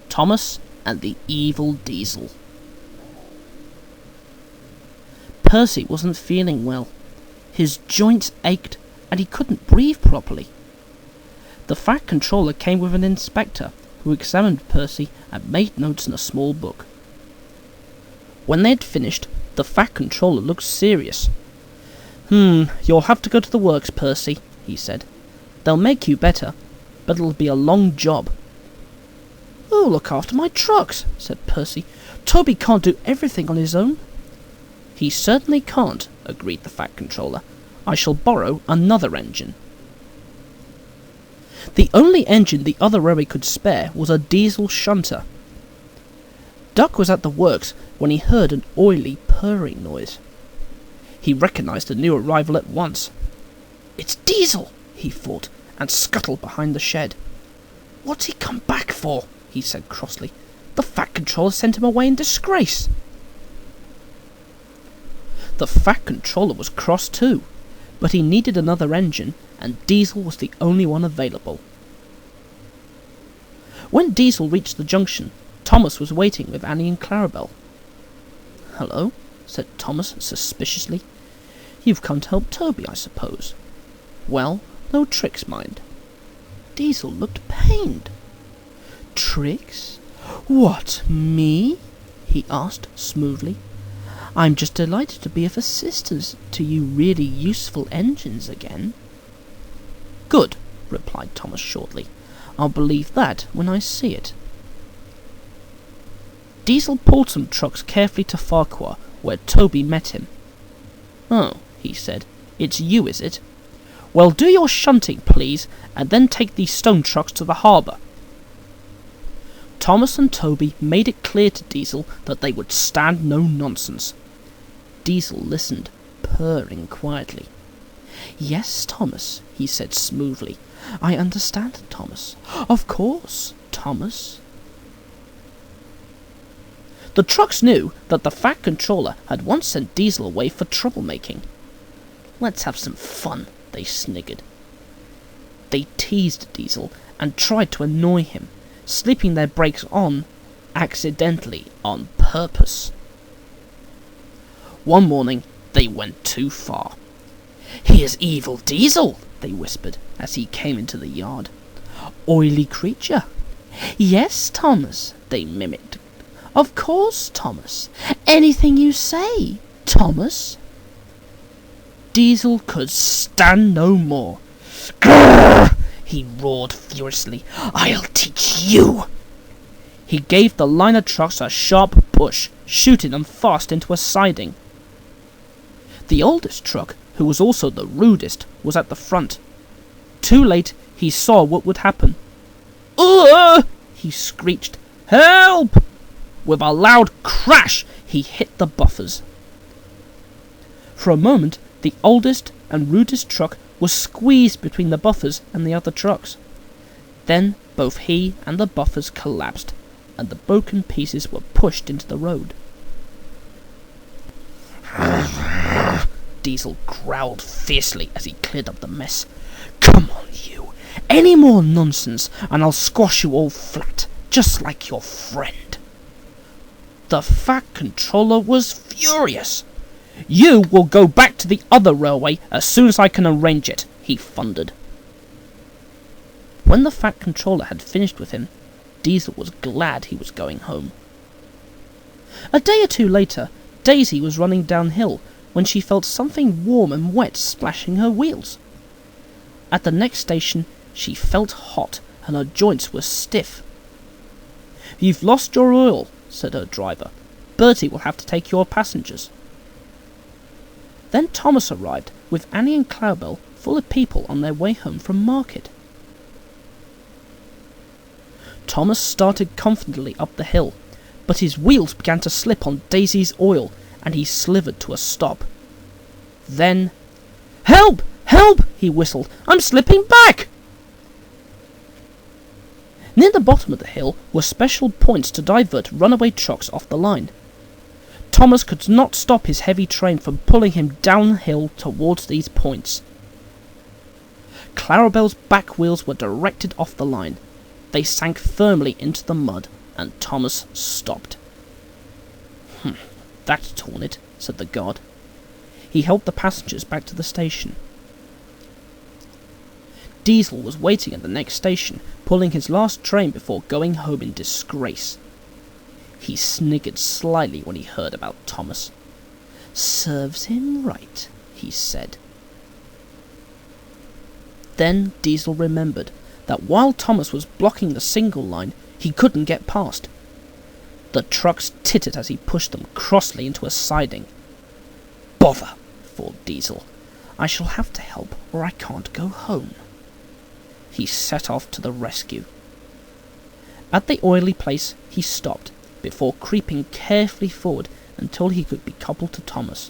Thomas and the Evil Diesel. Percy wasn't feeling well. His joints ached and he couldn't breathe properly. The Fat Controller came with an inspector who examined Percy and made notes in a small book. When they had finished, the Fat Controller looked serious. You'll have to go to the works, Percy, he said. They'll make you better, but it'll be a long job. "Oh, look after my trucks," said Percy. "Toby can't do everything on his own." "He certainly can't," agreed the Fat Controller. "I shall borrow another engine." The only engine the other railway could spare was a diesel shunter. Duck was at the works when he heard an oily purring noise. He recognised the new arrival at once. "It's Diesel," he thought, and scuttled behind the shed. "What's he come back for?" he said crossly. "The Fat Controller sent him away in disgrace." The Fat Controller was cross too, but he needed another engine, and Diesel was the only one available. When Diesel reached the junction, Thomas was waiting with Annie and Clarabel. "Hello," said Thomas suspiciously. "You've come to help Toby, I suppose. Well, no tricks, mind." Diesel looked pained. "Tricks? What, me?" he asked smoothly. "I'm just delighted to be of assistance to you really useful engines again." "Good," replied Thomas shortly. "I'll believe that when I see it." Diesel pulled some trucks carefully to Farquhar, where Toby met him. "Oh," he said, "it's you, is it? Well, do your shunting, please, and then take these stone trucks to the harbour." Thomas and Toby made it clear to Diesel that they would stand no nonsense. Diesel listened, purring quietly. "Yes, Thomas," he said smoothly. "I understand, Thomas. Of course, Thomas." The trucks knew that the Fat Controller had once sent Diesel away for troublemaking. "Let's have some fun," they sniggered. They teased Diesel and tried to annoy him, slipping their brakes on, accidentally, on purpose. One morning, they went too far. "Here's Evil Diesel," they whispered as he came into the yard. "Oily creature." "Yes, Thomas," they mimicked. "Of course, Thomas. Anything you say, Thomas." Diesel could stand no more. "Grrr!" he roared furiously. "I'll teach you!" He gave the line of trucks a sharp push, shooting them fast into a siding. The oldest truck, who was also the rudest, was at the front. Too late, he saw what would happen. "Ugh!" he screeched. "Help!" With a loud crash, he hit the buffers. For a moment, the oldest and rudest truck was squeezed between the buffers and the other trucks. Then both he and the buffers collapsed, and the broken pieces were pushed into the road. Diesel growled fiercely as he cleared up the mess. "Come on, you! Any more nonsense, and I'll squash you all flat, just like your friend." The Fat Controller was furious. "You will go back to the other railway as soon as I can arrange it," he thundered. When the Fat Controller had finished with him, Diesel was glad he was going home. A day or two later, Daisy was running downhill when she felt something warm and wet splashing her wheels. At the next station, she felt hot and her joints were stiff. "You've lost your oil," said her driver. "Bertie will have to take your passengers." Then Thomas arrived with Annie and Clarabel full of people on their way home from market. Thomas started confidently up the hill, but his wheels began to slip on Daisy's oil, and he slithered to a stop. Then, "Help! Help!" he whistled. "I'm slipping back!" Near the bottom of the hill were special points to divert runaway trucks off the line. Thomas could not stop his heavy train from pulling him downhill towards these points. Clarabel's back wheels were directed off the line. They sank firmly into the mud, and Thomas stopped. That's torn it, said the guard. He helped the passengers back to the station. Diesel was waiting at the next station, pulling his last train before going home in disgrace. He sniggered slightly when he heard about Thomas. "Serves him right," he said. Then Diesel remembered that while Thomas was blocking the single line, he couldn't get past. The trucks tittered as he pushed them crossly into a siding. "Bother," thought Diesel. "I shall have to help or I can't go home." He set off to the rescue. At the oily place he stopped, before creeping carefully forward until he could be coupled to Thomas.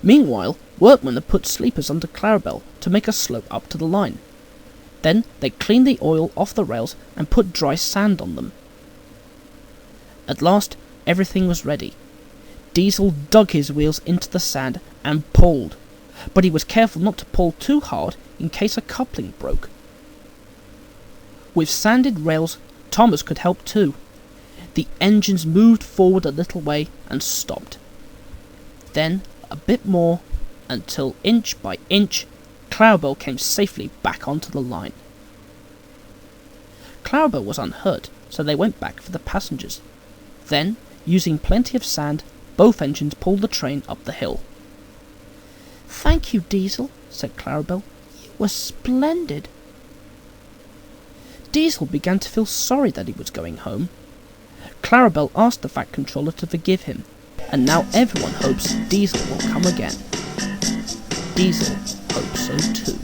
Meanwhile, workmen had put sleepers under Clarabel to make a slope up to the line. Then they cleaned the oil off the rails and put dry sand on them. At last, everything was ready. Diesel dug his wheels into the sand and pulled, but he was careful not to pull too hard in case a coupling broke. With sanded rails, Thomas could help too. The engines moved forward a little way and stopped. Then a bit more, until inch by inch, Clarabel came safely back onto the line. Clarabel was unhurt, so they went back for the passengers. Then, using plenty of sand, both engines pulled the train up the hill. "Thank you, Diesel," said Clarabel. "You were splendid." Diesel began to feel sorry that he was going home. Clarabel asked the Fat Controller to forgive him, and now everyone hopes Diesel will come again. Diesel hopes so too.